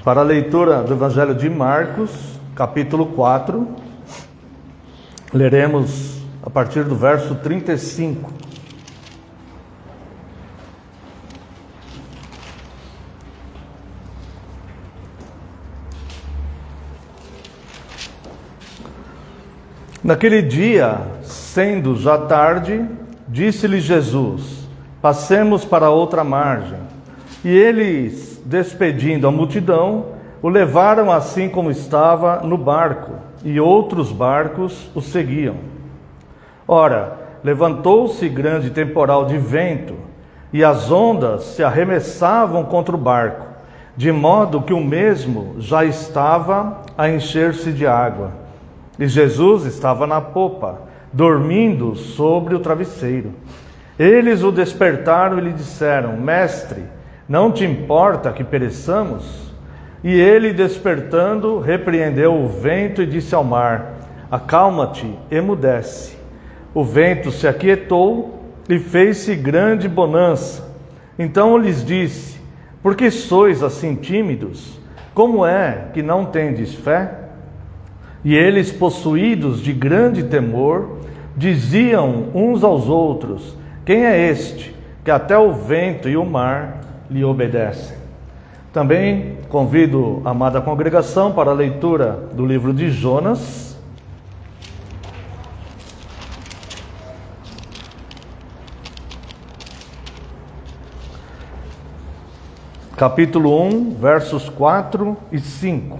Para a leitura do Evangelho de Marcos, capítulo 4, leremos a partir do verso 35. Naquele dia, sendo já tarde, disse-lhe Jesus: passemos para outra margem. E eles, despedindo a multidão, o levaram assim como estava no barco, e outros barcos o seguiam. Ora, levantou-se grande temporal de vento, e as ondas se arremessavam contra o barco, de modo que o mesmo já estava a encher-se de água. E Jesus estava na popa, dormindo sobre o travesseiro. Eles o despertaram e lhe disseram: Mestre, não te importa que pereçamos? E ele, despertando, repreendeu o vento e disse ao mar: acalma-te, emudece. O vento se aquietou e fez-se grande bonança. Então lhes disse: por que sois assim tímidos? Como é que não tendes fé? E eles, possuídos de grande temor, diziam uns aos outros: quem é este, que até o vento e o mar lhe obedecem? Também convido a amada congregação para a leitura do livro de Jonas, capítulo 1, versos 4 e 5.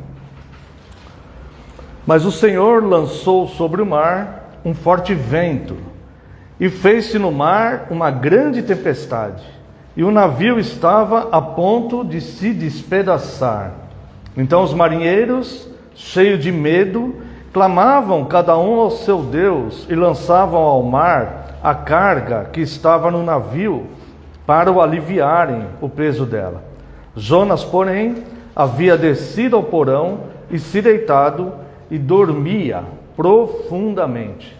Mas o Senhor lançou sobre o mar um forte vento, e fez-se no mar uma grande tempestade, e o navio estava a ponto de se despedaçar. Então os marinheiros, cheios de medo, clamavam cada um ao seu Deus, e lançavam ao mar a carga que estava no navio, para o aliviarem o peso dela. Jonas, porém, havia descido ao porão e se deitado, e dormia profundamente.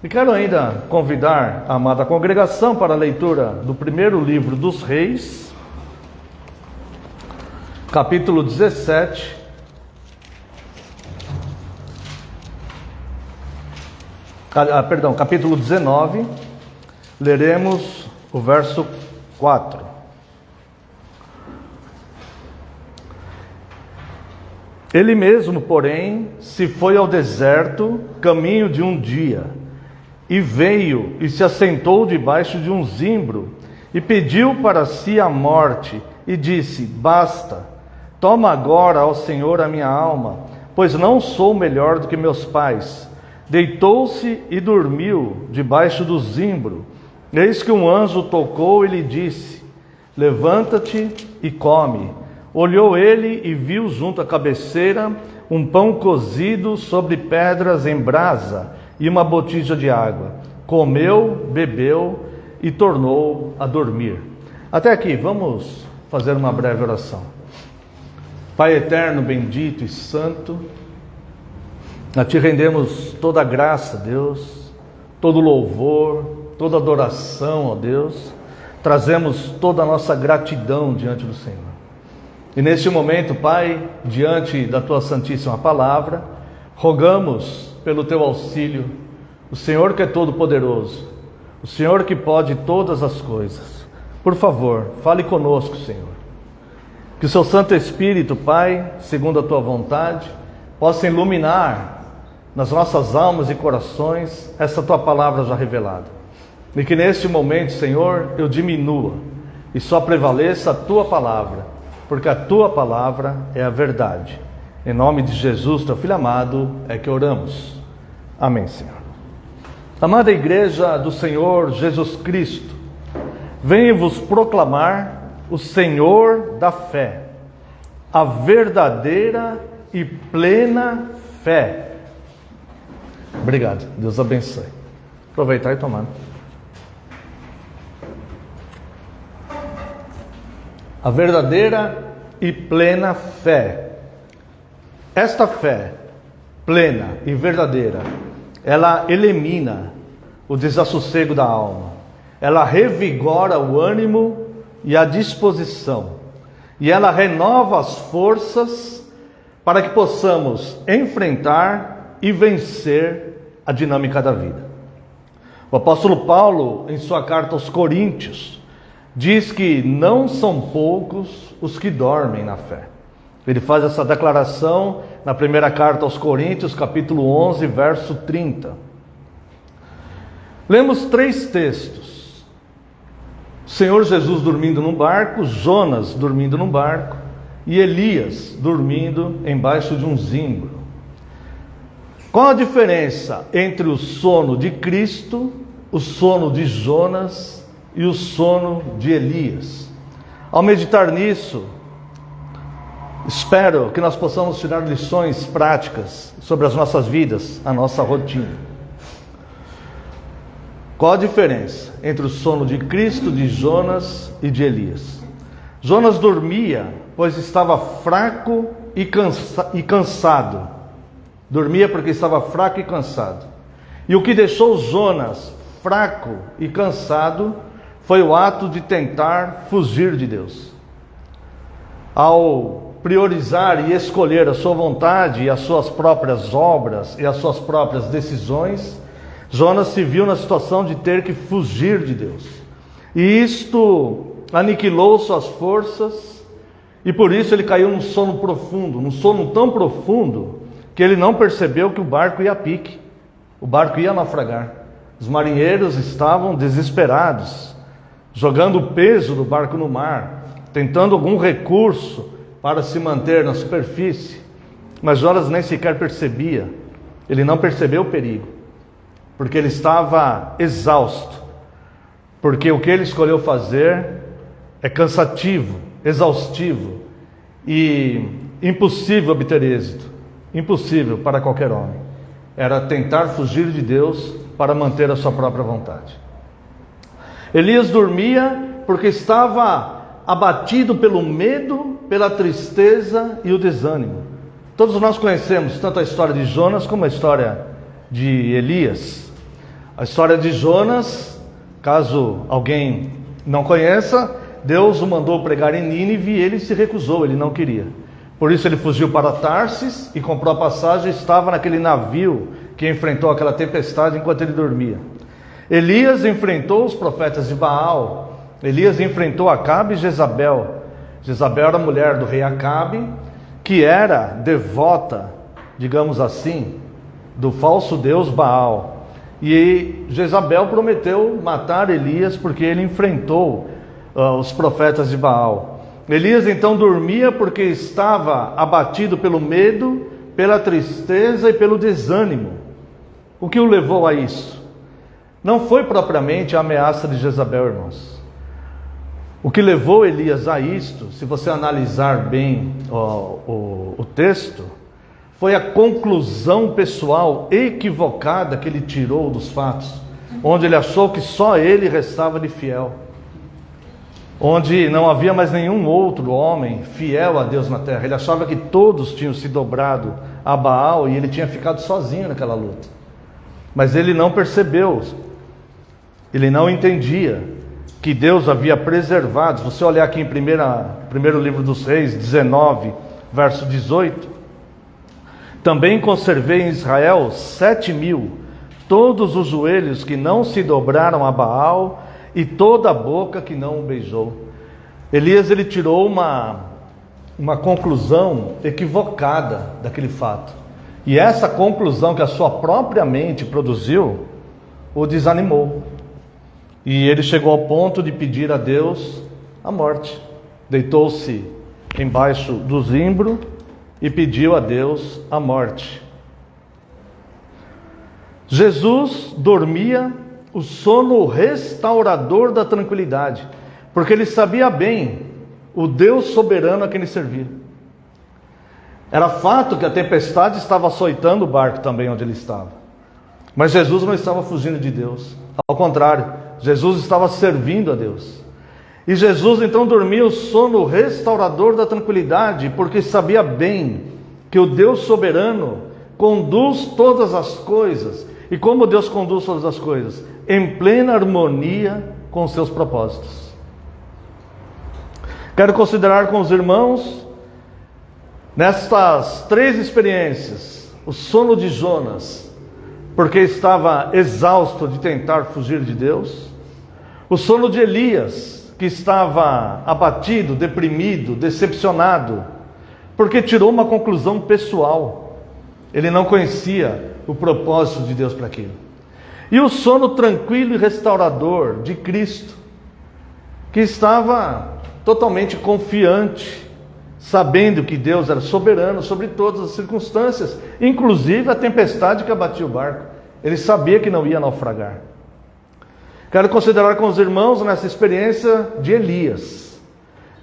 E quero ainda convidar a amada congregação para a leitura do primeiro livro dos Reis, capítulo 17, capítulo 19, leremos o verso 4. Ele mesmo, porém, se foi ao deserto, caminho de um dia, e veio e se assentou debaixo de um zimbro, e pediu para si a morte, e disse: basta, toma agora, ó Senhor, a minha alma, pois não sou melhor do que meus pais. Deitou-se e dormiu debaixo do zimbro. Eis que um anjo tocou e lhe disse: levanta-te e come. Olhou ele e viu junto à cabeceira um pão cozido sobre pedras em brasa e uma botija de água. Comeu, bebeu e tornou a dormir. Até aqui, vamos fazer uma breve oração. Pai eterno, bendito e santo, a Ti rendemos toda a graça, Deus, todo louvor, toda adoração, ó Deus. Trazemos toda a nossa gratidão diante do Senhor. E neste momento, Pai, diante da Tua Santíssima Palavra, rogamos pelo Teu auxílio, o Senhor que é todo-poderoso, o Senhor que pode todas as coisas. Por favor, fale conosco, Senhor. Que o Seu Santo Espírito, Pai, segundo a Tua vontade, possa iluminar nas nossas almas e corações essa Tua Palavra já revelada. E que neste momento, Senhor, eu diminua e só prevaleça a Tua Palavra, porque a Tua Palavra é a verdade. Em nome de Jesus, Teu Filho amado, é que oramos. Amém, Senhor. Amada Igreja do Senhor Jesus Cristo, venho-vos proclamar o Senhor da fé, a verdadeira e plena fé. Obrigado, Deus abençoe. Aproveitar e tomar. A verdadeira e plena fé. Esta fé plena e verdadeira, ela elimina o desassossego da alma. Ela revigora o ânimo e a disposição. e ela renova as forças para que possamos enfrentar e vencer a dinâmica da vida. O apóstolo Paulo, em sua carta aos Coríntios, diz que não são poucos os que dormem na fé. Ele faz essa declaração na primeira carta aos Coríntios, capítulo 11, verso 30. Lemos 3 textos. O Senhor Jesus dormindo num barco, Jonas dormindo num barco e Elias dormindo embaixo de um zimbro. Qual a diferença entre o sono de Cristo, o sono de Jonas e o sono de Elias? Ao meditar nisso, espero que nós possamos tirar lições práticas sobre as nossas vidas, a nossa rotina. Qual a diferença entre o sono de Cristo, de Jonas e de Elias? Jonas dormia, pois estava fraco e cansado. Dormia porque estava fraco e cansado. E o que deixou Jonas fraco e cansado foi o ato de tentar fugir de Deus. Ao priorizar e escolher a sua vontade e as suas próprias obras e as suas próprias decisões, Jonas se viu na situação de ter que fugir de Deus. E isto aniquilou suas forças e por isso ele caiu num sono profundo, num sono tão profundo que ele não percebeu que o barco ia a pique, o barco ia naufragar. Os marinheiros estavam desesperados, jogando o peso do barco no mar, tentando algum recurso para se manter na superfície. Mas Jonas nem sequer percebia, ele não percebeu o perigo, porque ele estava exausto, porque o que ele escolheu fazer é cansativo, exaustivo e impossível obter êxito, impossível para qualquer homem. Era tentar fugir de Deus para manter a sua própria vontade. Elias dormia porque estava abatido pelo medo, pela tristeza e o desânimo. Todos nós conhecemos tanto a história de Jonas como a história de Elias. A história de Jonas, caso alguém não conheça, Deus o mandou pregar em Nínive e ele se recusou, ele não queria. Por isso ele fugiu para Tarsis e comprou a passagem e estava naquele navio que enfrentou aquela tempestade enquanto ele dormia. Elias enfrentou os profetas de Baal, Elias enfrentou Acabe e Jezabel. Jezabel era a mulher do rei Acabe, que era devota, digamos assim, do falso deus Baal. E Jezabel prometeu matar Elias porque ele enfrentou os profetas de Baal. Elias então dormia porque estava abatido pelo medo, pela tristeza e pelo desânimo. O que o levou a isso? Não foi propriamente a ameaça de Jezabel, irmãos. O que levou Elias a isto, se você analisar bem o texto, foi a conclusão pessoal equivocada que ele tirou dos fatos, onde ele achou que só ele restava de fiel, onde não havia mais nenhum outro homem fiel a Deus na terra. Ele achava que todos tinham se dobrado a Baal e ele tinha ficado sozinho naquela luta. Mas ele não percebeu, ele não entendia que Deus havia preservado. Se você olhar aqui em primeiro livro dos Reis, 19, verso 18, também conservei em Israel 7.000, todos os joelhos que não se dobraram a Baal e toda a boca que não o beijou. Elias, ele tirou uma conclusão equivocada daquele fato. E essa conclusão que a sua própria mente produziu, o desanimou. E ele chegou ao ponto de pedir a Deus a morte. Deitou-se embaixo do zimbro e pediu a Deus a morte. Jesus dormia o sono restaurador da tranquilidade, porque ele sabia bem o Deus soberano a quem ele servia. Era fato que a tempestade estava açoitando o barco também onde ele estava. Mas Jesus não estava fugindo de Deus. Ao contrário, Jesus estava servindo a Deus. E Jesus então dormia o sono restaurador da tranquilidade, porque sabia bem que o Deus soberano conduz todas as coisas. E como Deus conduz todas as coisas? Em plena harmonia com os seus propósitos. Quero considerar com os irmãos, nestas 3 experiências, o sono de Jonas, porque estava exausto de tentar fugir de Deus, o sono de Elias, que estava abatido, deprimido, decepcionado, porque tirou uma conclusão pessoal. Ele não conhecia o propósito de Deus para aquilo. E o sono tranquilo e restaurador de Cristo, que estava totalmente confiante, sabendo que Deus era soberano sobre todas as circunstâncias, inclusive a tempestade que abatia o barco. Ele sabia que não ia naufragar. Quero considerar com os irmãos nessa experiência de Elias,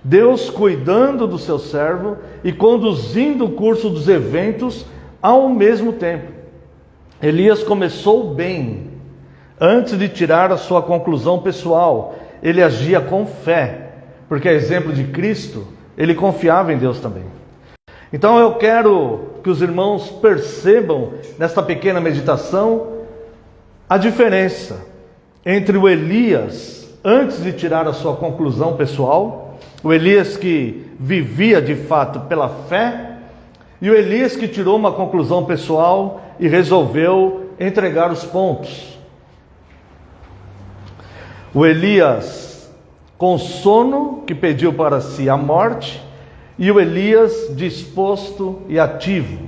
Deus cuidando do seu servo e conduzindo o curso dos eventos ao mesmo tempo. Elias começou bem. Antes de tirar a sua conclusão pessoal, ele agia com fé, porque a exemplo de Cristo, ele confiava em Deus também. Então eu quero que os irmãos percebam nesta pequena meditação a diferença entre o Elias antes de tirar a sua conclusão pessoal, o Elias que vivia de fato pela fé, e o Elias que tirou uma conclusão pessoal e resolveu entregar os pontos. O Elias com sono, que pediu para si a morte, e o Elias disposto e ativo.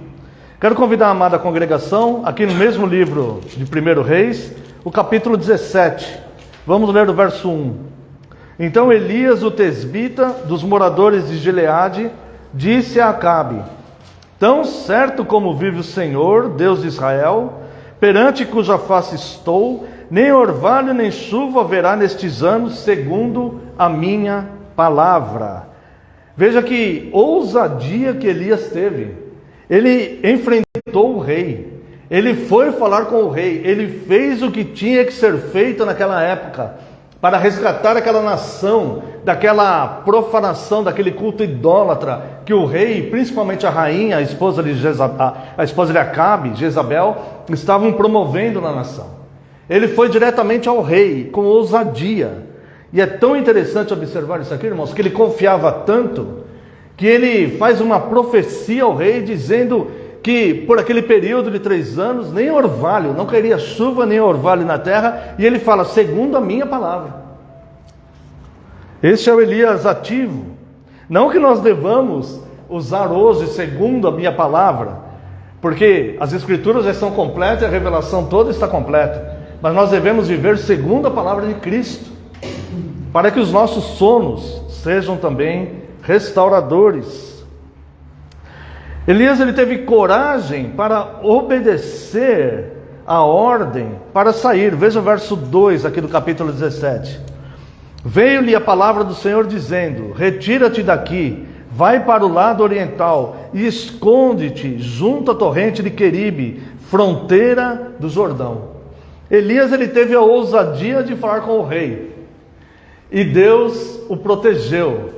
Quero convidar a amada congregação, aqui no mesmo livro de 1 Reis, o capítulo 17. Vamos ler o verso 1. Então Elias, o tesbita, dos moradores de Gileade, disse a Acabe: tão certo como vive o Senhor, Deus de Israel, perante cuja face estou, nem orvalho nem chuva haverá nestes anos, segundo a minha palavra. Veja que ousadia que Elias teve. Ele enfrentou o rei. Ele foi falar com o rei. Ele fez o que tinha que ser feito naquela época para resgatar aquela nação daquela profanação, daquele culto idólatra que o rei, principalmente a rainha, a esposa de Acabe, Jezabel, estavam promovendo na nação. Ele foi diretamente ao rei, com ousadia. E é tão interessante observar isso aqui, irmãos, que ele confiava tanto, que ele faz uma profecia ao rei, dizendo que por aquele período de 3 anos, nem orvalho, não cairia chuva nem orvalho na terra, e ele fala, segundo a minha palavra. Este é o Elias ativo. Não que nós devamos usar hoje segundo a minha palavra, porque as escrituras já estão completas e a revelação toda está completa. Mas nós devemos viver segundo a palavra de Cristo, para que os nossos sonos sejam também restauradores. Elias, ele teve coragem para obedecer a ordem para sair. Veja o verso 2 aqui do capítulo 17. Veio-lhe a palavra do Senhor dizendo: retira-te daqui, vai para o lado oriental e esconde-te junto à torrente de Queribe, fronteira do Jordão. Elias, ele teve a ousadia de falar com o rei, e Deus o protegeu,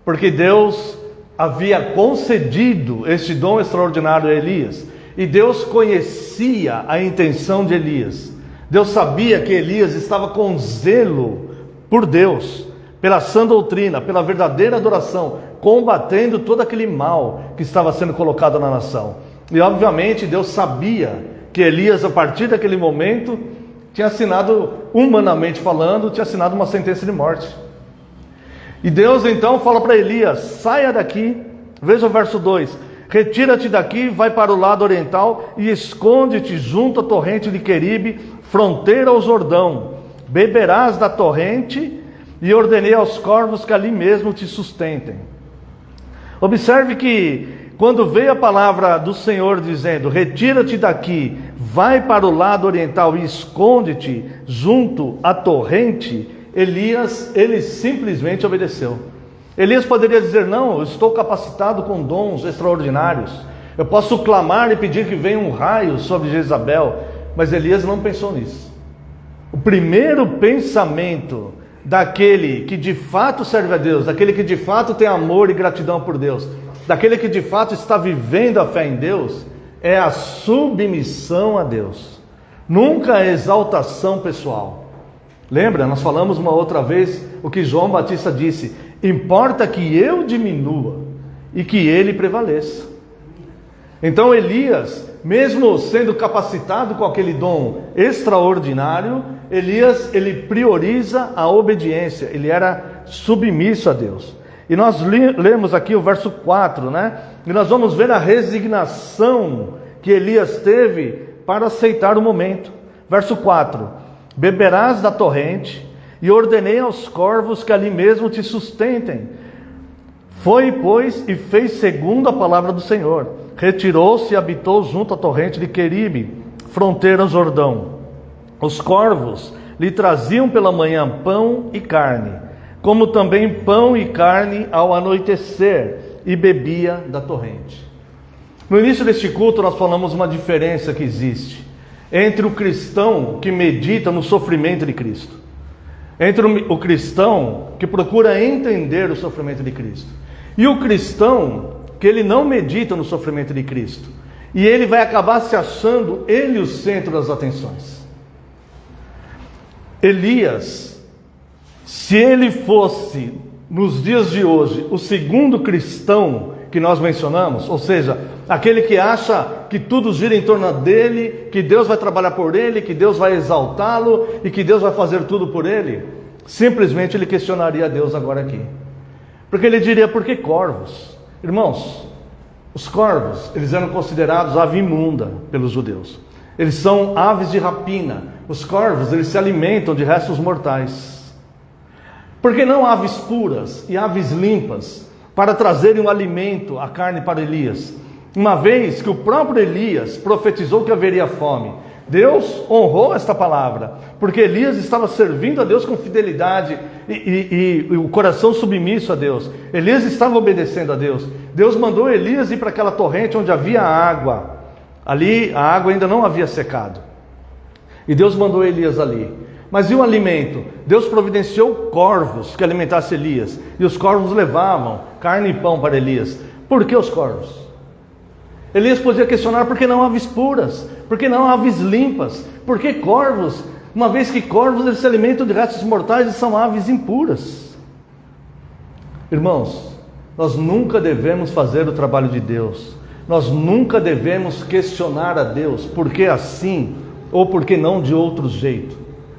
porque Deus havia concedido este dom extraordinário a Elias, e Deus conhecia a intenção de Elias. Deus sabia que Elias estava com zelo por Deus, pela sã doutrina, pela verdadeira adoração, combatendo todo aquele mal que estava sendo colocado na nação. E obviamente Deus sabia que Elias, a partir daquele momento, tinha assinado, humanamente falando, tinha assinado uma sentença de morte. E Deus então fala para Elias: saia daqui, veja o verso 2, retira-te daqui, vai para o lado oriental e esconde-te junto à torrente de Queribe, fronteira ao Jordão, beberás da torrente, e ordenei aos corvos que ali mesmo te sustentem. Observe que quando veio a palavra do Senhor dizendo: retira-te daqui, vai para o lado oriental e esconde-te junto à torrente, Elias, ele simplesmente obedeceu. Elias poderia dizer: não, eu estou capacitado com dons extraordinários, eu posso clamar e pedir que venha um raio sobre Jezabel, mas Elias não pensou nisso. O primeiro pensamento daquele que de fato serve a Deus, daquele que de fato tem amor e gratidão por Deus, daquele que de fato está vivendo a fé em Deus, é a submissão a Deus, nunca a exaltação pessoal. Lembra, nós falamos uma outra vez o que João Batista disse: Importa que eu diminua e que ele prevaleça. Então Elias, mesmo sendo capacitado com aquele dom extraordinário, Elias, ele prioriza a obediência, ele era submisso a Deus. E nós lemos aqui o verso 4, né? E nós vamos ver a resignação que Elias teve para aceitar o momento. Verso 4: beberás da torrente, e ordenei aos corvos que ali mesmo te sustentem. Foi, pois, e fez segundo a palavra do Senhor. Retirou-se e habitou junto à torrente de Queribe, fronteira ao Jordão. Os corvos lhe traziam pela manhã pão e carne, como também pão e carne ao anoitecer, e bebia da torrente. No início deste culto nós falamos uma diferença que existe entre o cristão que medita no sofrimento de Cristo, entre o cristão que procura entender o sofrimento de Cristo, e o cristão que ele não medita no sofrimento de Cristo, e ele vai acabar se achando ele o centro das atenções. Elias, se ele fosse, nos dias de hoje, o segundo cristão que nós mencionamos, ou seja, aquele que acha que tudo gira em torno dele, que Deus vai trabalhar por ele, que Deus vai exaltá-lo e que Deus vai fazer tudo por ele, simplesmente ele questionaria a Deus agora aqui. Porque ele diria: por que corvos? Irmãos, os corvos, eles eram considerados ave imunda pelos judeus. Eles são aves de rapina. Os corvos, eles se alimentam de restos mortais. Por que não aves puras e aves limpas para trazerem o alimento, a carne para Elias? Uma vez que o próprio Elias profetizou que haveria fome, Deus honrou esta palavra, porque Elias estava servindo a Deus com fidelidade e o coração submisso a Deus. Elias estava obedecendo a Deus. Deus mandou Elias ir para aquela torrente onde havia água. Ali a água ainda não havia secado. E Deus mandou Elias ali. Mas e o alimento? Deus providenciou corvos que alimentassem Elias. E os corvos levavam carne e pão para Elias. Por que os corvos? Elias podia questionar: por que não aves puras? Por que não aves limpas? Por que corvos? Uma vez que corvos eles se alimentam de restos mortais e são aves impuras. Irmãos, nós nunca devemos fazer o trabalho de Deus. Nós nunca devemos questionar a Deus por que assim ou por que não de outro jeito.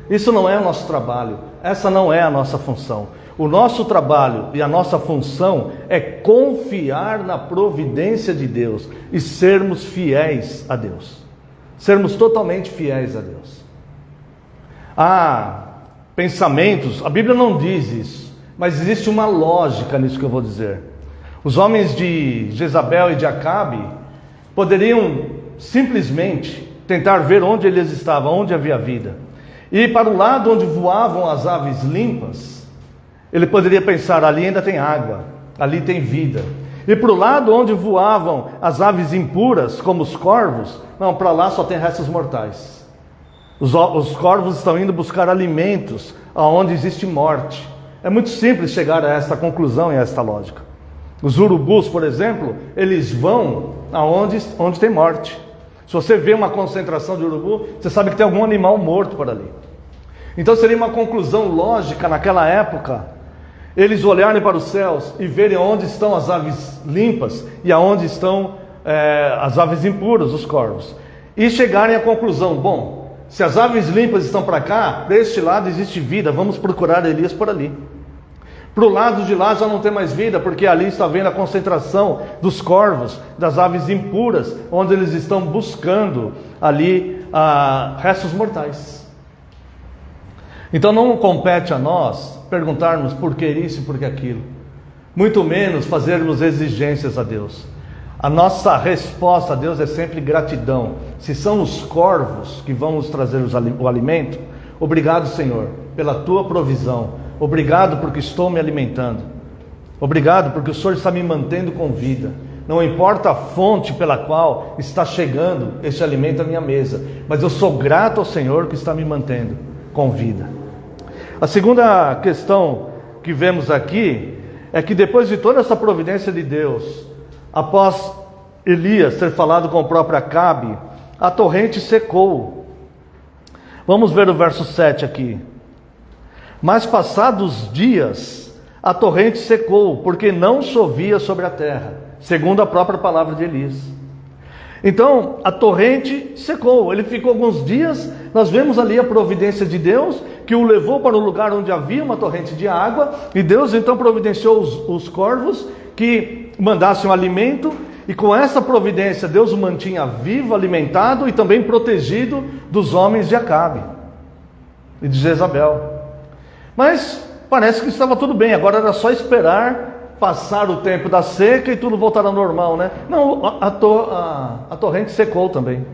Isso não é o nosso trabalho, essa não é a nossa função. O nosso trabalho e a nossa função é confiar na providência de Deus e sermos fiéis a Deus. Sermos totalmente fiéis a Deus. Há pensamentos, a Bíblia não diz isso, mas existe uma lógica nisso que eu vou dizer. Os homens de Jezabel e de Acabe poderiam simplesmente tentar ver onde Elias estava, onde havia vida. E para o lado onde voavam as aves limpas, ele poderia pensar: ali ainda tem água, ali tem vida. E para o lado onde voavam as aves impuras, como os corvos, não, para lá só tem restos mortais. Os corvos estão indo buscar alimentos aonde existe morte. É muito simples chegar a esta conclusão e a esta lógica. Os urubus, por exemplo, eles vão onde tem morte. Se você vê uma concentração de urubu, você sabe que tem algum animal morto por ali. Então seria uma conclusão lógica naquela época, eles olharem para os céus e verem onde estão as aves limpas e aonde estão as aves impuras, os corvos. E chegarem à conclusão: bom, se as aves limpas estão para cá, deste lado existe vida, vamos procurar Elias por ali. Para o lado de lá já não tem mais vida, porque ali está vendo a concentração dos corvos, das aves impuras, onde eles estão buscando ali restos mortais. Então não compete a nós perguntarmos por que isso e por que aquilo, muito menos fazermos exigências a Deus. A nossa resposta a Deus é sempre gratidão. Se são os corvos que vão nos trazer o alimento, obrigado, Senhor, pela tua provisão. Obrigado porque estou me alimentando. Obrigado porque o Senhor está me mantendo com vida. Não importa a fonte pela qual está chegando esse alimento à minha mesa, mas eu sou grato ao Senhor que está me mantendo com vida. A segunda questão que vemos aqui é que depois de toda essa providência de Deus, após Elias ter falado com o próprio Acabe, a torrente secou. Vamos ver o verso 7 aqui. Mas passados dias, a torrente secou, porque não chovia sobre a terra, segundo a própria palavra de Elias. Então, a torrente secou, ele ficou alguns dias, nós vemos ali a providência de Deus, que o levou para o lugar onde havia uma torrente de água, e Deus então providenciou os corvos, que mandassem o alimento, e com essa providência Deus o mantinha vivo, alimentado, e também protegido dos homens de Acabe, e de Jezabel. Mas parece que estava tudo bem, agora era só esperar passar o tempo da seca e tudo voltar ao normal, né? Não, a torrente secou também.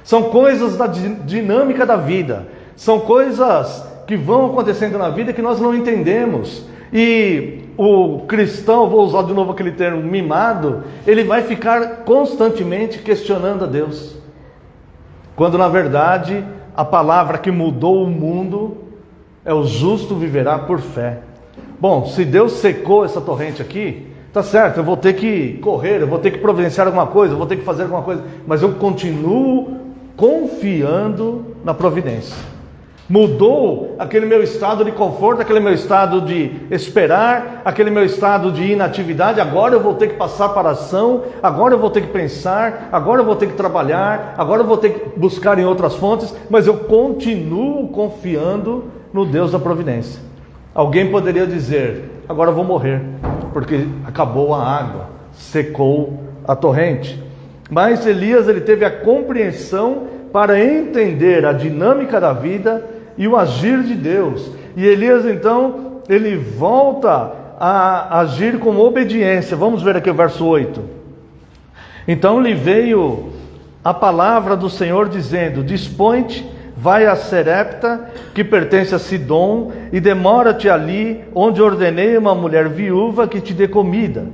São coisas da dinâmica da vida, são coisas que vão acontecendo na vida que nós não entendemos. E o cristão, vou usar de novo aquele termo mimado, ele vai ficar constantemente questionando a Deus, quando na verdade a palavra que mudou o mundo é: o justo viverá por fé. Bom, se Deus secou essa torrente aqui, tá certo, eu vou ter que correr, eu vou ter que providenciar alguma coisa, eu vou ter que fazer alguma coisa, mas eu continuo confiando na providência. Mudou aquele meu estado de conforto, aquele meu estado de esperar, aquele meu estado de inatividade, agora eu vou ter que passar para a ação, agora eu vou ter que pensar, agora eu vou ter que trabalhar, agora eu vou ter que buscar em outras fontes, mas eu continuo confiando no Deus da providência. Alguém poderia dizer: agora eu vou morrer, porque acabou a água, secou a torrente. Mas Elias, ele teve a compreensão para entender a dinâmica da vida e o agir de Deus. E Elias então, ele volta a agir com obediência. Vamos ver aqui o verso 8. Então lhe veio a palavra do Senhor dizendo: dispõe-te, vai a Serepta, que pertence a Sidom, e demora-te ali, onde ordenei uma mulher viúva que te dê comida.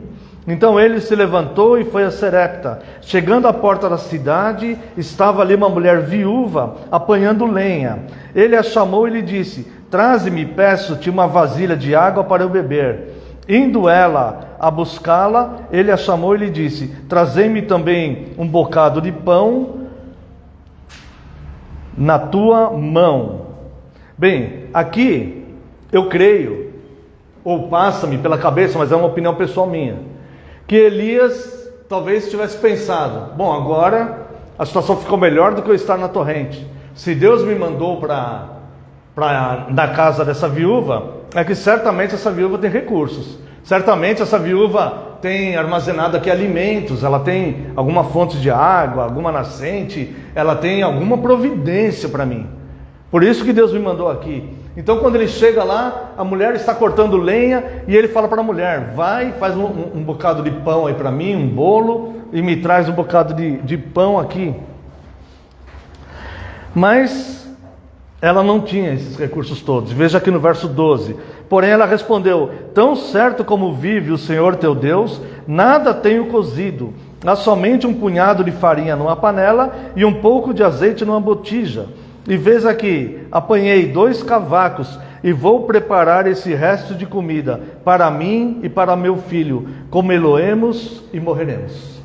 Então ele se levantou e foi a Serepta. Chegando à porta da cidade, estava ali uma mulher viúva, apanhando lenha. Ele a chamou e lhe disse: traze-me, peço-te, uma vasilha de água para eu beber. Indo ela a buscá-la, ele a chamou e lhe disse: trazei-me também um bocado de pão na tua mão. Bem, aqui eu creio, ou passa-me pela cabeça, mas é uma opinião pessoal minha, que Elias talvez tivesse pensado: bom, agora a situação ficou melhor do que eu estar na torrente. Se Deus me mandou na casa dessa viúva, é que certamente essa viúva tem recursos. Certamente essa viúva tem armazenado aqui alimentos, ela tem alguma fonte de água, alguma nascente, ela tem alguma providência para mim. Por isso que Deus me mandou aqui. Então quando ele chega lá, a mulher está cortando lenha e ele fala para a mulher: vai, faz um bocado de pão aí para mim, um bolo, e me traz um bocado de pão aqui. Mas ela não tinha esses recursos todos. Veja aqui no verso 12. Porém ela respondeu: tão certo como vive o Senhor teu Deus, nada tenho cozido, há somente um punhado de farinha numa panela e um pouco de azeite numa botija. E vês aqui, apanhei 2 cavacos e vou preparar esse resto de comida para mim e para meu filho, comê-lo-emos e morreremos.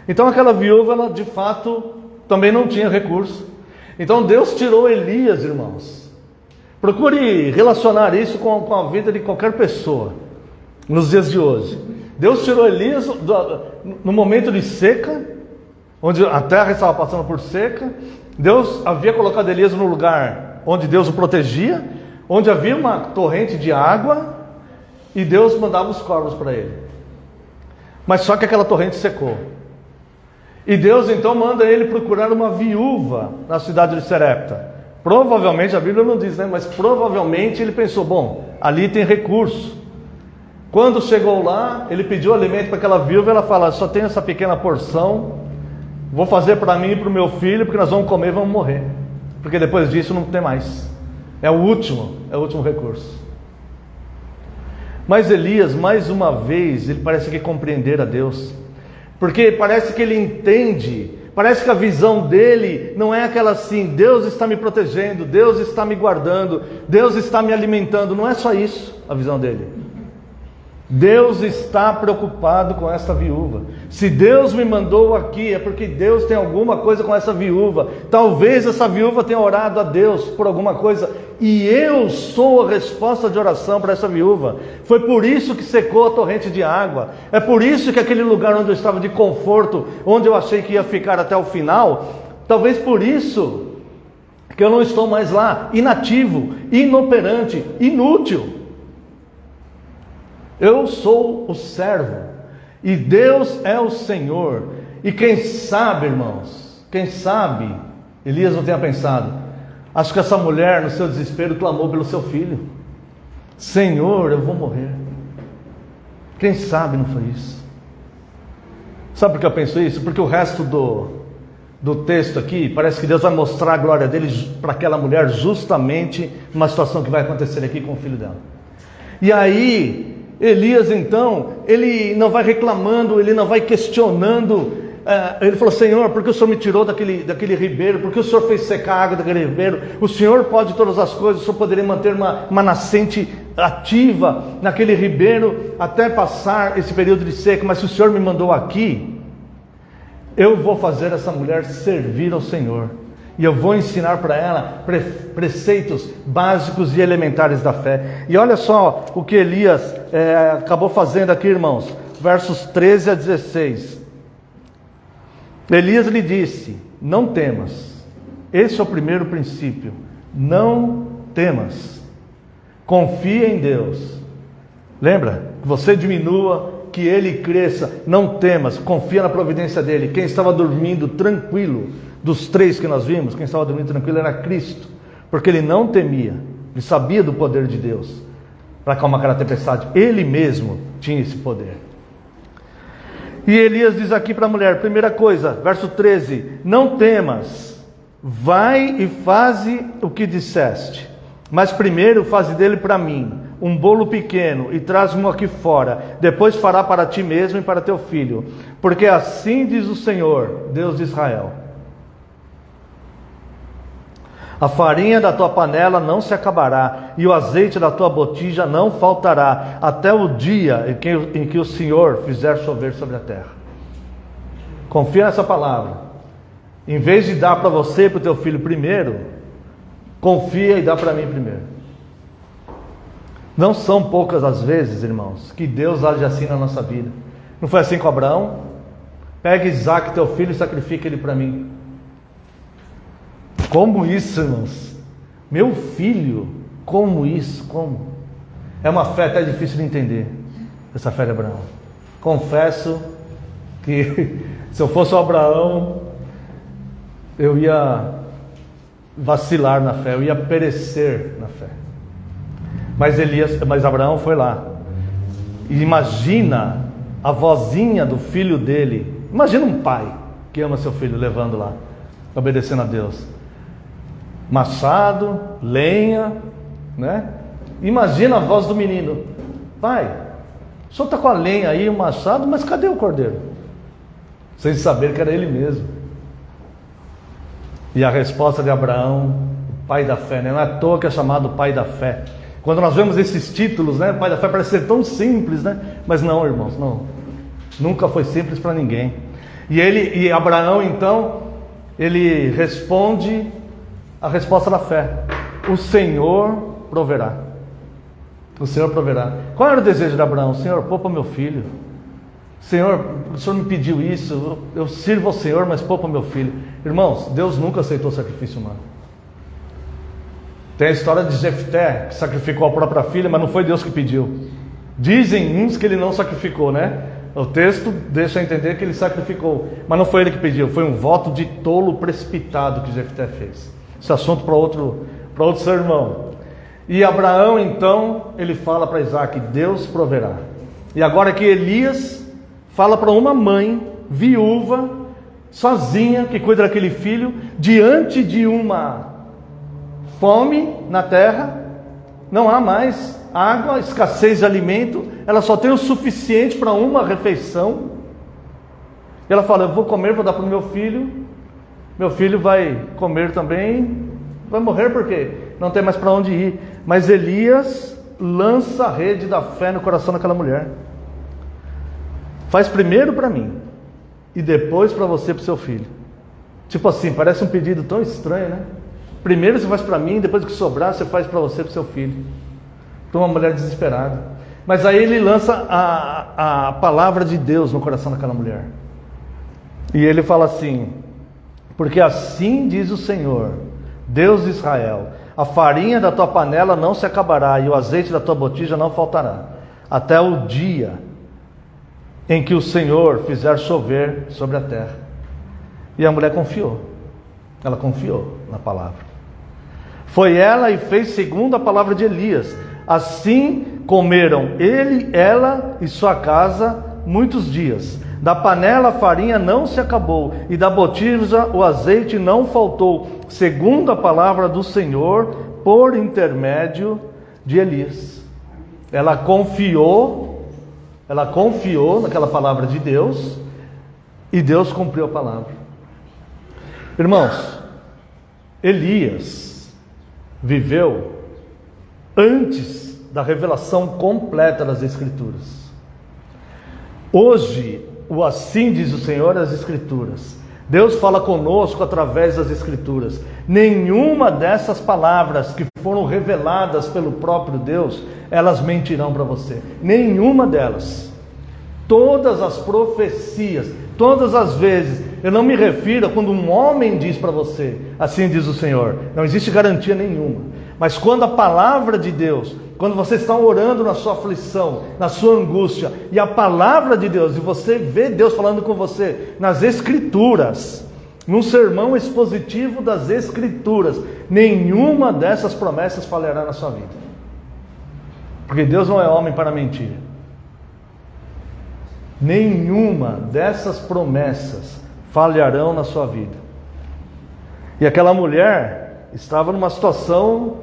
Então aquela viúva, ela de fato também não tinha recurso. Então Deus tirou Elias, irmãos. Procure relacionar isso com a vida de qualquer pessoa nos dias de hoje. Deus tirou Elias no momento de seca, onde a terra estava passando por seca. Deus havia colocado Elias no lugar onde Deus o protegia, onde havia uma torrente de água, e Deus mandava os corvos para ele. Mas só que aquela torrente secou. E Deus então manda ele procurar uma viúva na cidade de Serepta. Provavelmente, a Bíblia não diz, né? Mas provavelmente ele pensou: bom, ali tem recurso. Quando chegou lá, ele pediu alimento para aquela viúva, ela fala: só tem essa pequena porção, vou fazer para mim e para o meu filho, porque nós vamos comer e vamos morrer. Porque depois disso não tem mais. É o último recurso. Mas Elias, mais uma vez, ele parece que compreender a Deus. Porque parece que ele entende, parece que a visão dele não é aquela assim: Deus está me protegendo, Deus está me guardando, Deus está me alimentando. Não é só isso a visão dele. Deus está preocupado com essa viúva. Se Deus me mandou aqui, é porque Deus tem alguma coisa com essa viúva. Talvez essa viúva tenha orado a Deus por alguma coisa e eu sou a resposta de oração para essa viúva. Foi por isso que secou a torrente de água. É por isso que aquele lugar onde eu estava de conforto, onde eu achei que ia ficar até o final, talvez por isso que eu não estou mais lá, inativo, inoperante, inútil. Eu sou o servo e Deus é o Senhor. E quem sabe, irmãos, quem sabe, Elias não tenha pensado, acho que essa mulher no seu desespero clamou pelo seu filho. Senhor, eu vou morrer. Quem sabe não foi isso? Sabe por que eu penso isso? Porque o resto do texto aqui, parece que Deus vai mostrar a glória dele para aquela mulher justamente numa situação que vai acontecer aqui com o filho dela. E aí, Elias então, ele não vai reclamando, ele não vai questionando, ele falou, Senhor, por que o Senhor me tirou daquele ribeiro, por que o Senhor fez secar a água daquele ribeiro? O Senhor pode todas as coisas, o Senhor poderia manter uma nascente ativa naquele ribeiro até passar esse período de seca, mas se o Senhor me mandou aqui, eu vou fazer essa mulher servir ao Senhor. E eu vou ensinar para ela preceitos básicos e elementares da fé. E olha só o que Elias acabou fazendo aqui, irmãos. Versos 13 a 16. Elias lhe disse, não temas. Esse é o primeiro princípio. Não temas. Confia em Deus. Lembra? Que você diminua, que ele cresça. Não temas. Confia na providência dele. Quem estava dormindo tranquilo, dos três que nós vimos, quem estava dormindo tranquilo era Cristo, porque ele não temia, ele sabia do poder de Deus para acalmar aquela tempestade, ele mesmo tinha esse poder. E Elias diz aqui para a mulher, primeira coisa, verso 13, não temas, vai e faze o que disseste, mas primeiro faze dele para mim um bolo pequeno e traz-mo aqui fora, depois fará para ti mesmo e para teu filho, porque assim diz o Senhor, Deus de Israel, a farinha da tua panela não se acabará, e o azeite da tua botija não faltará, até o dia em que o Senhor fizer chover sobre a terra. Confia nessa palavra. Em vez de dar para você e para o teu filho primeiro, confia e dá para mim primeiro. Não são poucas as vezes, irmãos, que Deus age assim na nossa vida. Não foi assim com Abraão? Pega Isaac, teu filho, e sacrifica ele para mim. Como isso, irmãos? Meu filho, como isso? Como? É uma fé até difícil de entender, essa fé de Abraão. Confesso que se eu fosse o Abraão, eu ia vacilar na fé, eu ia perecer na fé. Mas Abraão foi lá. E imagina a vozinha do filho dele. Imagina um pai que ama seu filho levando lá, obedecendo a Deus. Machado, lenha, né? Imagina a voz do menino. Pai, o senhor está com a lenha aí, o machado, mas cadê o cordeiro? Sem saber que era ele mesmo. E a resposta de Abraão, o pai da fé, né? Não é à toa que é chamado pai da fé. Quando nós vemos esses títulos, né? Pai da fé parece ser tão simples, né? Mas não, irmãos, não. Nunca foi simples para ninguém. E Abraão, então, ele responde a resposta da fé: o Senhor proverá. O Senhor proverá. Qual era o desejo de Abraão? Senhor, poupa meu filho. Senhor, o Senhor me pediu isso, eu sirvo ao Senhor, mas poupa meu filho. Irmãos, Deus nunca aceitou sacrifício humano. Tem a história de Jefté, que sacrificou a própria filha, mas não foi Deus que pediu. Dizem uns que ele não sacrificou, né? O texto deixa entender que ele sacrificou, mas não foi ele que pediu, foi um voto de tolo precipitado que Jefté fez. Esse assunto para outro sermão. E Abraão, então, ele fala para Isaac: Deus proverá. E agora que Elias fala para uma mãe viúva, sozinha, que cuida daquele filho, diante de uma fome na terra, não há mais água, escassez de alimento, ela só tem o suficiente para uma refeição. E ela fala: eu vou comer, vou dar para o meu filho vai comer também, vai morrer porque não tem mais para onde ir. Mas Elias lança a rede da fé no coração daquela mulher. Faz primeiro para mim e depois para você e para o seu filho. Tipo assim, parece um pedido tão estranho, né? Primeiro você faz para mim, depois que sobrar você faz para você e para o seu filho. Então uma mulher desesperada. Mas aí ele lança a palavra de Deus no coração daquela mulher. E ele fala assim: porque assim diz o Senhor, Deus de Israel, a farinha da tua panela não se acabará e o azeite da tua botija não faltará, até o dia em que o Senhor fizer chover sobre a terra. E a mulher confiou. Ela confiou na palavra. Foi ela e fez segundo a palavra de Elias. Assim comeram ele, ela e sua casa muitos dias. Da panela a farinha não se acabou, e da botija o azeite não faltou, segundo a palavra do Senhor, por intermédio de Elias. Ela confiou naquela palavra de Deus, e Deus cumpriu a palavra. Irmãos, Elias viveu antes da revelação completa das Escrituras. Hoje, o assim diz o Senhor as Escrituras. Deus fala conosco através das Escrituras. Nenhuma dessas palavras que foram reveladas pelo próprio Deus, elas mentirão para você. Nenhuma delas. Todas as profecias, todas as vezes, eu não me refiro a quando um homem diz para você, assim diz o Senhor. Não existe garantia nenhuma. Mas quando a palavra de Deus, quando você está orando na sua aflição, na sua angústia, e a palavra de Deus, e você vê Deus falando com você nas Escrituras, num sermão expositivo das Escrituras, nenhuma dessas promessas falhará na sua vida. Porque Deus não é homem para mentir. Nenhuma dessas promessas falharão na sua vida. E aquela mulher estava numa situação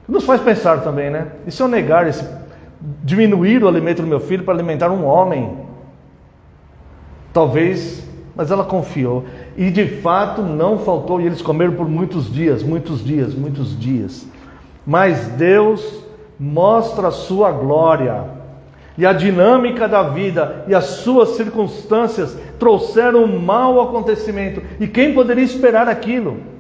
que nos faz pensar também, né? E se eu negar diminuir o alimento do meu filho para alimentar um homem? Talvez, mas ela confiou. E de fato não faltou, e eles comeram por muitos dias, muitos dias, muitos dias. Mas Deus mostra a sua glória. E a dinâmica da vida e as suas circunstâncias trouxeram um mau acontecimento. E quem poderia esperar aquilo?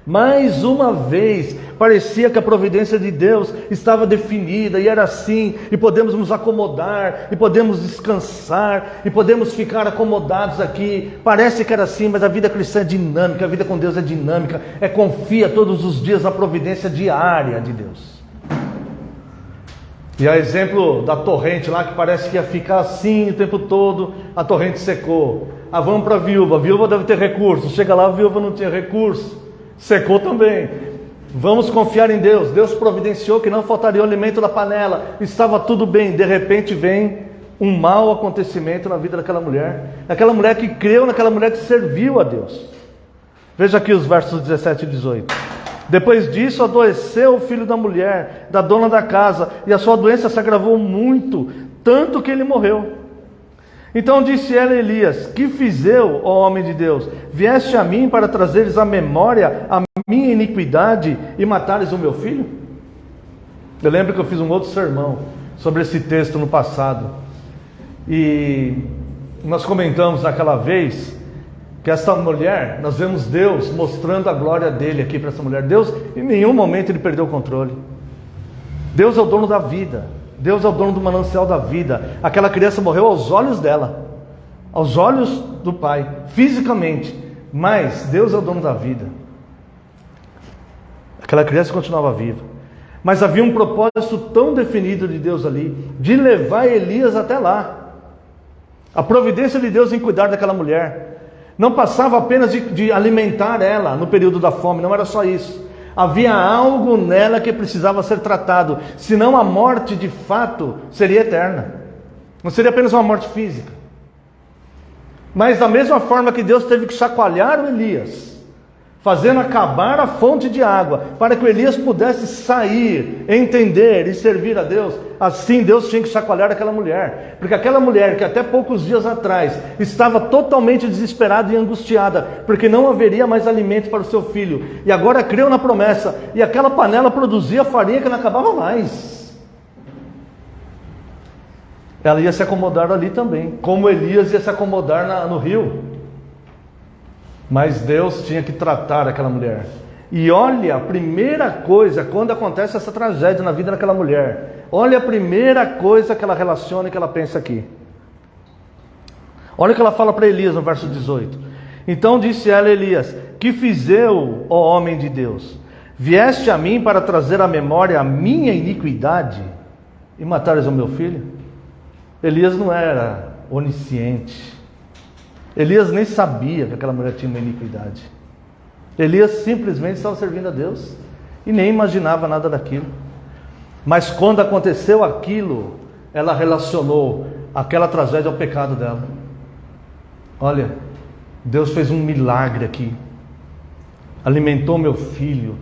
Mais uma vez, parecia que a providência de Deus estava definida e era assim, e podemos nos acomodar, e podemos descansar, e podemos ficar acomodados aqui. Parece que era assim, mas a vida cristã é dinâmica, a vida com Deus é dinâmica, confia todos os dias na providência diária de Deus. E a exemplo da torrente lá, que parece que ia ficar assim o tempo todo, a torrente secou. Vamos para a viúva deve ter recursos. Chega lá, a viúva não tinha recurso, secou também. Vamos confiar em Deus. Deus providenciou que não faltaria o alimento da panela, estava tudo bem. De repente vem um mau acontecimento na vida daquela mulher que creu, naquela mulher que serviu a Deus. Veja aqui os versos 17 e 18. Depois disso adoeceu o filho da mulher, da dona da casa, e a sua doença se agravou muito, tanto que ele morreu. Então disse ela a Elias: que fiz eu, ó homem de Deus? Vieste a mim para trazeres à memória a minha iniquidade e matares o meu filho? Eu lembro que eu fiz um outro sermão sobre esse texto no passado, e nós comentamos naquela vez que essa mulher, nós vemos Deus mostrando a glória dele aqui para essa mulher. Deus, em nenhum momento ele perdeu o controle. Deus é o dono da vida. Deus é o dono do manancial da vida. Aquela criança morreu aos olhos dela, aos olhos do pai, fisicamente, mas Deus é o dono da vida. Aquela criança continuava viva, mas havia um propósito tão definido de Deus ali, de levar Elias até lá. A providência de Deus em cuidar daquela mulher não passava apenas de alimentar ela no período da fome, não era só isso. Havia algo nela que precisava ser tratado, senão a morte de fato seria eterna. Não seria apenas uma morte física. Mas da mesma forma que Deus teve que chacoalhar o Elias, fazendo acabar a fonte de água, para que o Elias pudesse sair, entender e servir a Deus, assim Deus tinha que chacoalhar aquela mulher. Porque aquela mulher que até poucos dias atrás estava totalmente desesperada e angustiada, porque não haveria mais alimento para o seu filho, e agora creu na promessa, e aquela panela produzia farinha que não acabava mais. Ela ia se acomodar ali também, como Elias ia se acomodar no rio. Mas Deus tinha que tratar aquela mulher. E olha a primeira coisa, quando acontece essa tragédia na vida daquela mulher, olha a primeira coisa que ela relaciona e que ela pensa aqui. Olha o que ela fala para Elias no verso 18. Então disse ela a Elias: que fiz eu, ó homem de Deus? Vieste a mim para trazer à memória a minha iniquidade e matares o meu filho? Elias não era onisciente. Elias nem sabia que aquela mulher tinha uma iniquidade. Elias simplesmente estava servindo a Deus e nem imaginava nada daquilo. Mas quando aconteceu aquilo, ela relacionou aquela tragédia ao pecado dela. Olha, Deus fez um milagre aqui. Alimentou meu filho,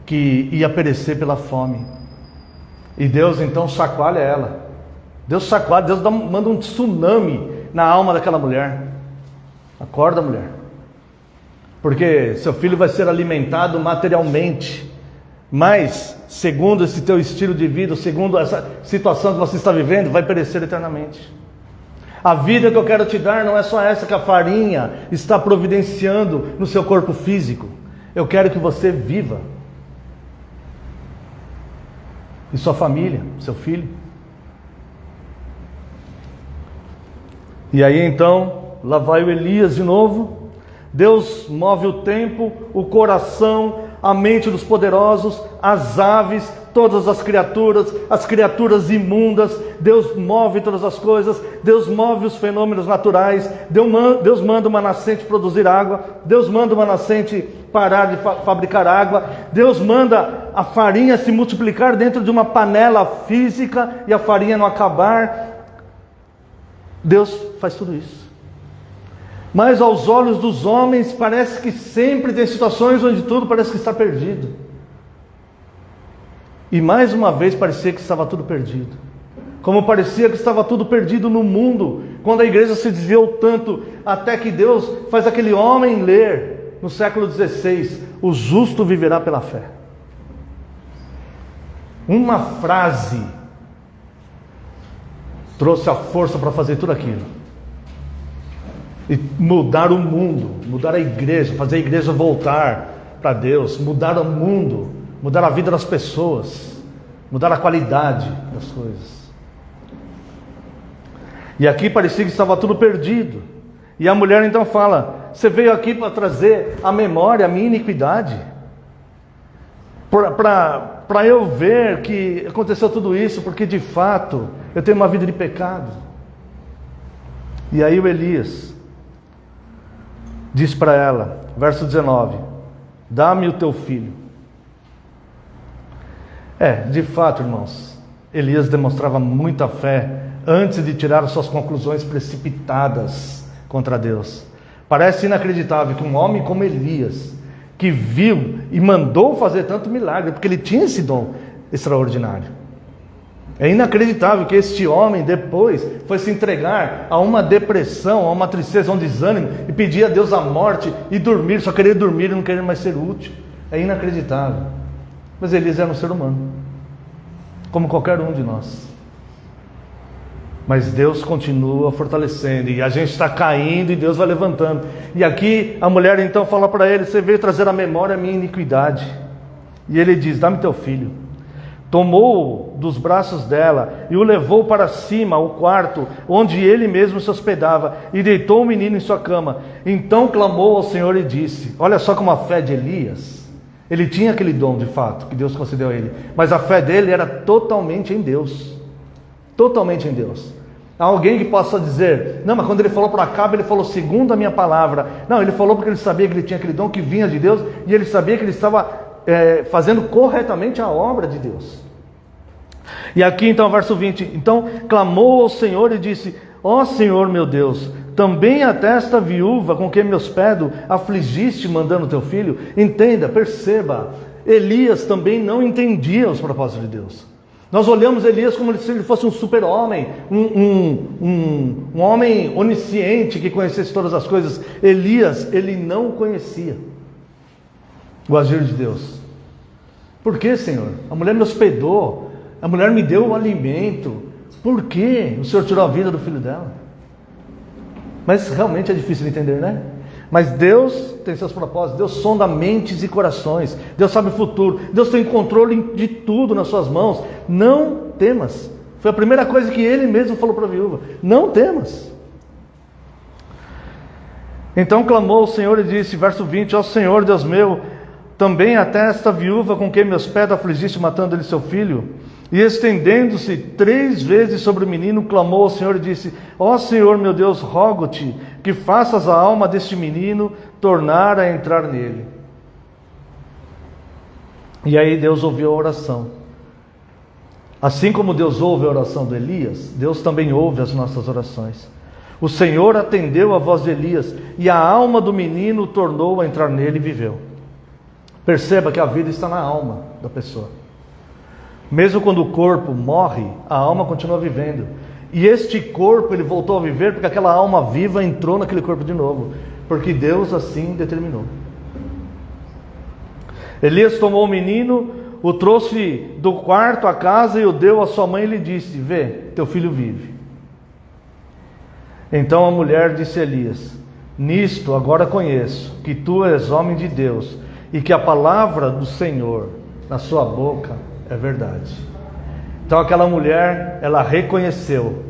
que ia perecer pela fome. E Deus então chacoalha ela. Deus chacoalha, Deus manda um tsunami na alma daquela mulher. Acorda, mulher. Porque seu filho vai ser alimentado materialmente. Mas, segundo esse teu estilo de vida, segundo essa situação que você está vivendo, vai perecer eternamente. A vida que eu quero te dar não é só essa que a farinha está providenciando no seu corpo físico. Eu quero que você viva. E sua família, seu filho. E aí então, lá vai o Elias de novo. Deus move o tempo, o coração, a mente dos poderosos, as aves, todas as criaturas imundas. Deus move todas as coisas. Deus move os fenômenos naturais. Deus manda uma nascente produzir água. Deus manda uma nascente parar de fabricar água. Deus manda a farinha se multiplicar dentro de uma panela física e a farinha não acabar. Deus faz tudo isso. Mas aos olhos dos homens parece que sempre tem situações onde tudo parece que está perdido. E mais uma vez parecia que estava tudo perdido. Como parecia que estava tudo perdido no mundo, quando a igreja se desviou tanto, até que Deus faz aquele homem ler, no século XVI, o justo viverá pela fé. Uma frase trouxe a força para fazer tudo aquilo. E mudar o mundo, mudar a igreja, fazer a igreja voltar para Deus, mudar o mundo, mudar a vida das pessoas, mudar a qualidade das coisas. E aqui parecia que estava tudo perdido. E a mulher então fala: você veio aqui para trazer à memória a minha iniquidade? Para eu ver que aconteceu tudo isso, porque de fato eu tenho uma vida de pecado. E aí o Elias diz para ela, verso 19: dá-me o teu filho. De fato, irmãos, Elias demonstrava muita fé antes de tirar suas conclusões precipitadas contra Deus. Parece inacreditável que um homem como Elias, que viu e mandou fazer tanto milagre, porque ele tinha esse dom extraordinário. É inacreditável que este homem depois foi se entregar a uma depressão, a uma tristeza, a um desânimo, e pedir a Deus a morte e dormir, só querer dormir e não querer mais ser útil. É inacreditável. Mas Elias era um ser humano, como qualquer um de nós. Mas Deus continua fortalecendo, e a gente está caindo e Deus vai levantando. E aqui a mulher então fala para ele: você veio trazer à memória a minha iniquidade. E ele diz: dá-me teu filho. Tomou dos braços dela e o levou para cima, ao quarto, onde ele mesmo se hospedava, e deitou o menino em sua cama. Então clamou ao Senhor e disse: olha só como a fé de Elias. Ele tinha aquele dom de fato, que Deus concedeu a ele, mas a fé dele era totalmente em Deus. Totalmente em Deus. Há alguém que possa dizer: não, mas quando ele falou para Acabe, ele falou segundo a minha palavra. Não, ele falou porque ele sabia que ele tinha aquele dom que vinha de Deus, e ele sabia que ele estava fazendo corretamente a obra de Deus. E aqui então, verso 20: então clamou ao Senhor e disse: ó Senhor meu Deus, também até esta viúva com quem me hospedo afligiste mandando teu filho? Entenda, perceba, Elias também não entendia os propósitos de Deus. Nós olhamos Elias como se ele fosse um super-homem, um homem onisciente que conhecesse todas as coisas. Elias, ele não conhecia o agir de Deus. Por que, Senhor? A mulher me hospedou, a mulher me deu o alimento. Por que o Senhor tirou a vida do filho dela? Mas realmente é difícil de entender, né? Mas Deus tem seus propósitos, Deus sonda mentes e corações, Deus sabe o futuro, Deus tem controle de tudo nas suas mãos. Não temas. Foi a primeira coisa que ele mesmo falou para a viúva: não temas. Então clamou o Senhor e disse, verso 20, ó Senhor Deus meu, também até esta viúva com quem meus pés afligiste, matando-lhe seu filho. E estendendo-se 3 vezes sobre o menino, clamou ao Senhor e disse, ó Senhor meu Deus, rogo-te que faças a alma deste menino tornar a entrar nele. E aí Deus ouviu a oração. Assim como Deus ouve a oração de Elias, Deus também ouve as nossas orações. O Senhor atendeu a voz de Elias, e a alma do menino tornou a entrar nele e viveu. Perceba que a vida está na alma da pessoa. Mesmo quando o corpo morre, a alma continua vivendo. E este corpo, ele voltou a viver porque aquela alma viva entrou naquele corpo de novo. Porque Deus assim determinou. Elias tomou o menino, o trouxe do quarto à casa e o deu à sua mãe e lhe disse, vê, teu filho vive. Então a mulher disse a Elias, nisto agora conheço que tu és homem de Deus e que a palavra do Senhor na sua boca é verdade. Então aquela mulher, ela reconheceu.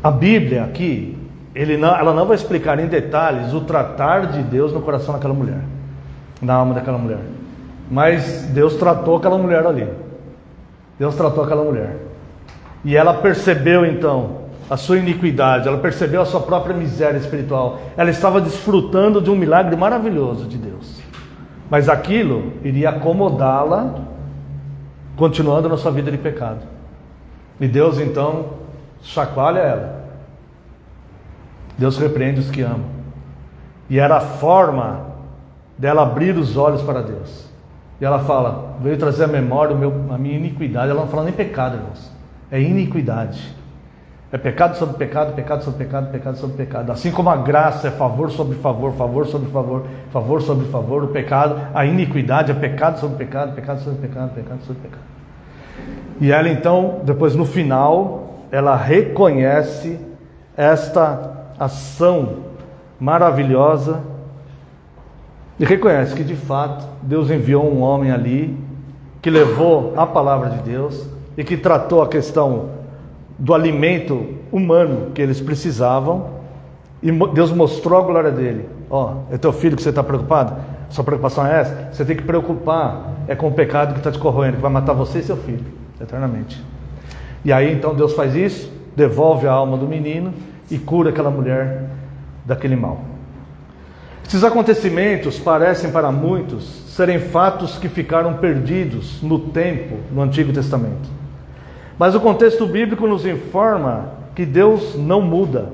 A Bíblia aqui, ela não vai explicar em detalhes o tratar de Deus no coração daquela mulher, na alma daquela mulher. Mas Deus tratou aquela mulher ali. Deus tratou aquela mulher. E ela percebeu então a sua iniquidade, ela percebeu a sua própria miséria espiritual. Ela estava desfrutando de um milagre maravilhoso de Deus. Mas aquilo iria acomodá-la, continuando na sua vida de pecado. E Deus então chacoalha ela. Deus repreende os que amam. E era a forma dela abrir os olhos para Deus. E ela fala, veio trazer à memória a minha iniquidade. Ela não fala nem pecado, irmãos. É iniquidade. É pecado sobre pecado, pecado sobre pecado, pecado sobre pecado. Assim como a graça é favor sobre favor, favor sobre favor, favor sobre favor, o pecado, a iniquidade é pecado sobre pecado, pecado sobre pecado, pecado sobre pecado. E ela então, depois no final, ela reconhece esta ação maravilhosa e reconhece que de fato Deus enviou um homem ali que levou a palavra de Deus e que tratou a questão do alimento humano que eles precisavam, e Deus mostrou a glória dele. É teu filho que você está preocupado? Sua preocupação é essa? Você tem que preocupar com o pecado que está te corroendo, que vai matar você e seu filho eternamente. E aí então Deus faz isso, devolve a alma do menino e cura aquela mulher daquele mal. Esses acontecimentos parecem para muitos serem fatos que ficaram perdidos no tempo, no Antigo Testamento. Mas o contexto bíblico nos informa que Deus não muda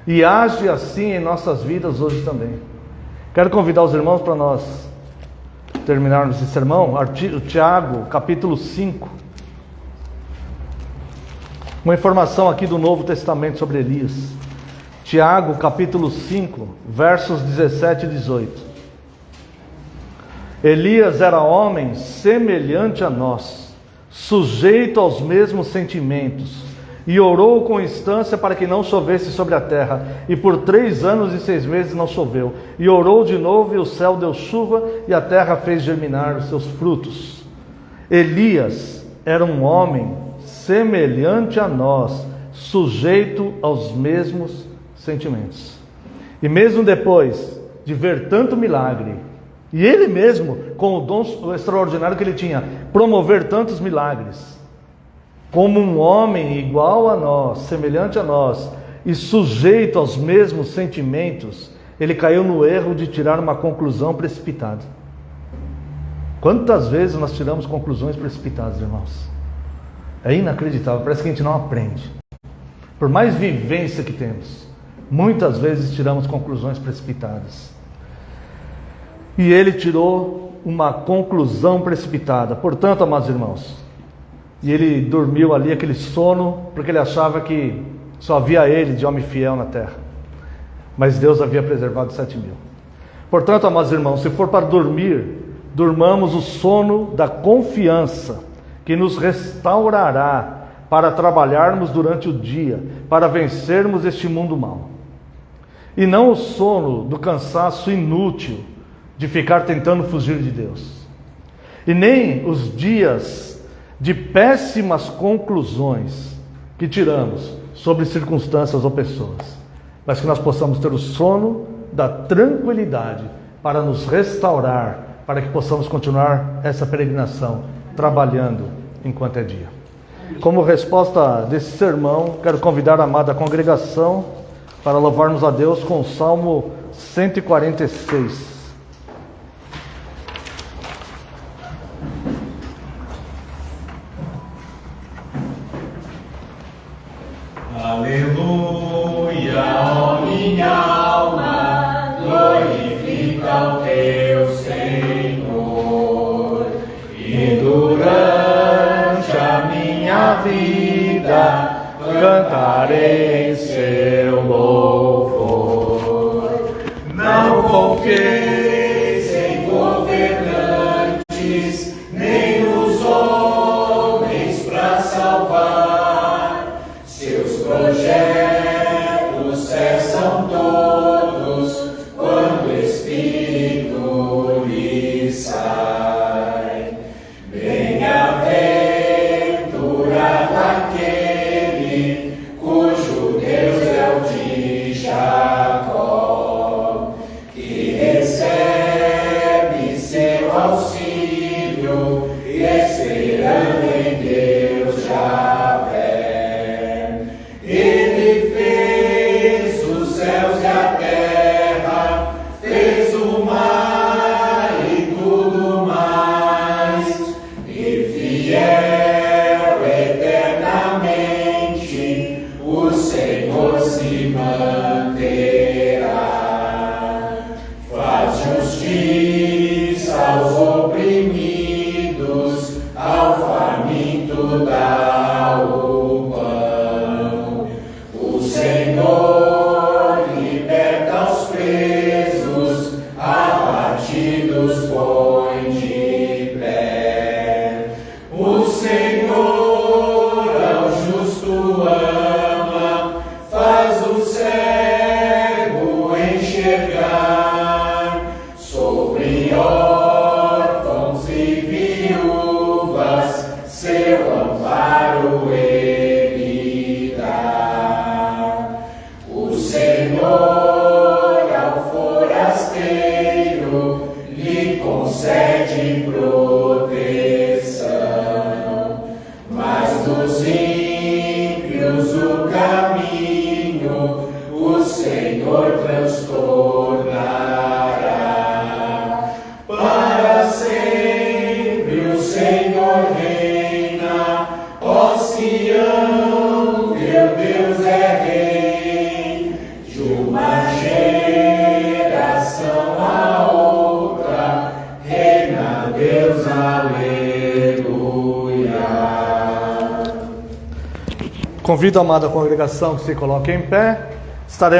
e age assim em nossas vidas hoje também. Quero convidar os irmãos para nós terminarmos esse sermão, Tiago, capítulo 5. Uma informação aqui do Novo Testamento sobre Elias. Tiago, capítulo 5, versos 17 e 18. Elias era homem semelhante a nós, sujeito aos mesmos sentimentos, e orou com instância para que não chovesse sobre a terra, e por 3 anos e 6 meses não choveu, e orou de novo, e o céu deu chuva, e a terra fez germinar os seus frutos. Elias era um homem semelhante a nós, sujeito aos mesmos sentimentos. E mesmo depois de ver tanto milagre, e ele mesmo, com o dom extraordinário que ele tinha, promover tantos milagres, como um homem igual a nós, semelhante a nós, e sujeito aos mesmos sentimentos, ele caiu no erro de tirar uma conclusão precipitada. Quantas vezes nós tiramos conclusões precipitadas, irmãos? É inacreditável, parece que a gente não aprende. Por mais vivência que temos, muitas vezes tiramos conclusões precipitadas. E ele tirou uma conclusão precipitada. Portanto, amados irmãos, e ele dormiu ali aquele sono, porque ele achava que só havia ele de homem fiel na terra. Mas Deus havia preservado 7.000. Portanto, amados irmãos, se for para dormir, durmamos o sono da confiança, que nos restaurará para trabalharmos durante o dia, para vencermos este mundo mau. e não o sono do cansaço inútil de ficar tentando fugir de Deus, e nem os dias de péssimas conclusões que tiramos sobre circunstâncias ou pessoas, mas que nós possamos ter o sono da tranquilidade para nos restaurar, para que possamos continuar essa peregrinação, trabalhando enquanto é dia. Como resposta desse sermão, quero convidar a amada congregação para louvarmos a Deus com o Salmo 146. Aleluia, ó minha alma, glorifica o teu Senhor. E durante a minha vida cantarei seu louvor. Não confieis em governantes, nem nos homens para salvar. Seus projetos cessam todos quando o Espírito lhe sai. Bem-aventurado aquele cujo Deus é o de Jacó, que recebe seu auxílio, esperando em Deus Javé. Ele fez os céus e a terra, fez o mar e tudo mais, e fiel eternamente o Senhor se manterá. Faz justiça aos oprimidos, ao faminto dá o pão. O Senhor liberta os presos, abatidos põe de pé. O Senhor ao justo ama, faz o cego enxergar. Sobre órfãos e viúvas seu amparo ele dá. O Senhor ao forasteiro lhe concede proteção, mas dos ímpios o caminho o Senhor transtornará. Para sempre o Senhor reina, ó Sião, teu Deus é rei. De uma geração a outra, reina Deus, aleluia. Convido a amada congregação que se coloque em pé. Estaremos